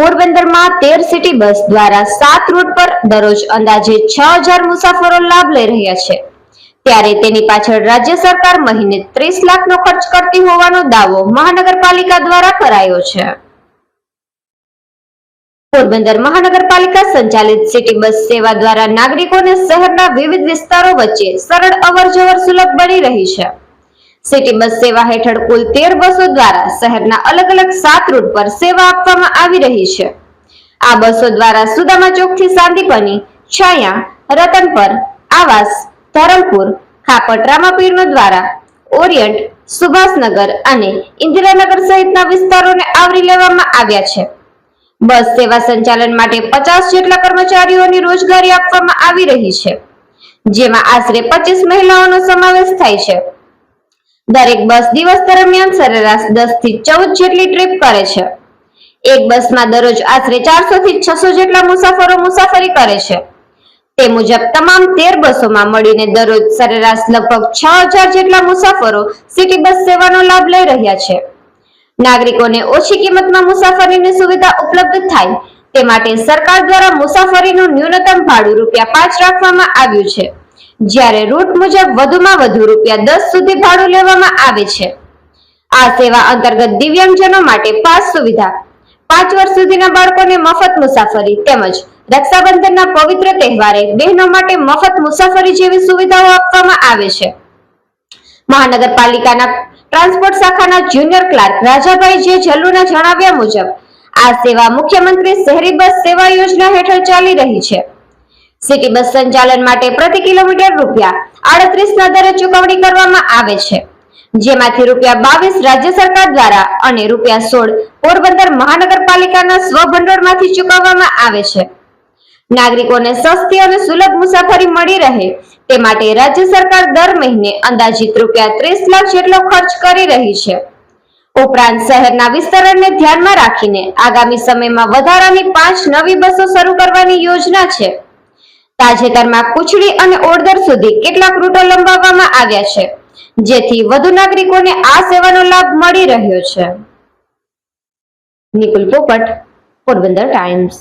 પોરબંદરમાં 13 city bus દ્વારા 7 route પર દરરોજ અંદાજે 6000 મુસાફરો લાભ લઈ રહ્યા છે, ત્યારે તેની પાછળ રાજ્ય સરકાર મહિને 30 લાખનો ખર્ચ કરતી હોવાનો દાવો મહાનગરપાલિકા દ્વારા કરાયો છે। પોરબંદર મહાનગરપાલિકા સંચાલિત સિટી બસ સેવા દ્વારા નાગરિકોને શહેરના વિવિધ વિસ્તારો વચ્ચે સરળ અવરજવર સુલભ બની રહી છે। સિટી બસ સેવા હેઠળ કુલ 13 બસો દ્વારા શહેરના અલગ અલગ 7 રૂટ પર સેવા આપવામાં આવી રહી છે। આ બસો દ્વારા સુદામા ચોકથી સાંદીપની, છાયા, રતનપર, આવાસ, ધરમપુર, ખાપટ, રામાપીર દ્વારા ઓરિયન્ટ, સુભાષનગર અને ઇન્દિરાનગર સહિતના વિસ્તારોને આવરી લેવામાં આવ્યા છે। બસ સેવા સંચાલન માટે 50 જેટલા કર્મચારીઓની રોજગારી આપવામાં આવી રહી છે, જેમાં આશરે 25 મહિલાઓનો સમાવેશ થાય છે। દરેક બસ દિવસ દરમિયાન સરેરાશ 10 થી 14 જેટલી ટ્રીપ કરે છે। એક બસમાં દરરોજ આશરે 400 થી 600 જેટલા મુસાફરો મુસાફરી કરે છે। તે મુજબ તમામ 13 બસોમાં મળીને દરરોજ સરેરાશ લગભગ 6000 જેટલા મુસાફરો સિટી બસ સેવાનો લાભ લઈ રહ્યા છે। નાગરિકોને ઓછી કિંમતમાં મુસાફરીની સુવિધા ઉપલબ્ધ થાય તે માટે સરકાર દ્વારા મુસાફરીનું ન્યૂનતમ ભાડું ₹5 રાખવામાં આવ્યું છે, જ્યારે રૂટ મુજબ વધુમાં વધુ ₹10 સુધી ભાડું લેવામાં આવે છે। આ સેવા અંતર્ગત દિવ્યાંગજનો માટે પાસ સુવિધા, 5 વર્ષ સુધીના બાળકોને મફત મુસાફરી તેમજ રક્ષાબંધનના પવિત્ર તહેવારે બહેનો માટે મફત મુસાફરી જેવી સુવિધાઓ આપવામાં આવે છે। મહાનગરપાલિકાના ટ્રાન્સપોર્ટ શાખાના જુનિયર ક્લાર્ક રાજાભાઈ જે જલ્લુના જણાવ્યા મુજબ આ સેવા મુખ્યમંત્રી શહેરી બસ સેવા યોજના હેઠળ ચાલી રહી છે। સિટી બસ સંચાલન માટે પ્રતિ કિલોમીટર ₹38ના દરે ચૂકવણી કરવામાં આવે છે, જેમાંથી ₹22 રાજ્ય સરકાર દ્વારા અને ₹16 પોરબંદર મહાનગરપાલિકાના સ્વભંડોળમાંથી ચૂકવવામાં આવે છે। નાગરિકોને સસ્તી અને સુલભ મુસાફરી મળી રહે તે માટે રાજ્ય સરકાર દર મહિને અંદાજિત ₹30 લાખ જેટલો ખર્ચ કરી રહી છે। ઉપરાંત શહેરના વિસ્તરણને ધ્યાનમાં રાખીને આગામી સમયમાં વધારાની 5 નવી બસો શરૂ કરવાની યોજના છે। તાજેતરમાં કુચડી અને ઓડદર સુધી કેટલાક રૂટો લંબાવવામાં આવ્યા છે, જેથી વધુ નાગરિકોને આ સેવાનો લાભ મળી રહ્યો છે। નિકુલ પોપટ, પોરબંદર ટાઈમ્સ।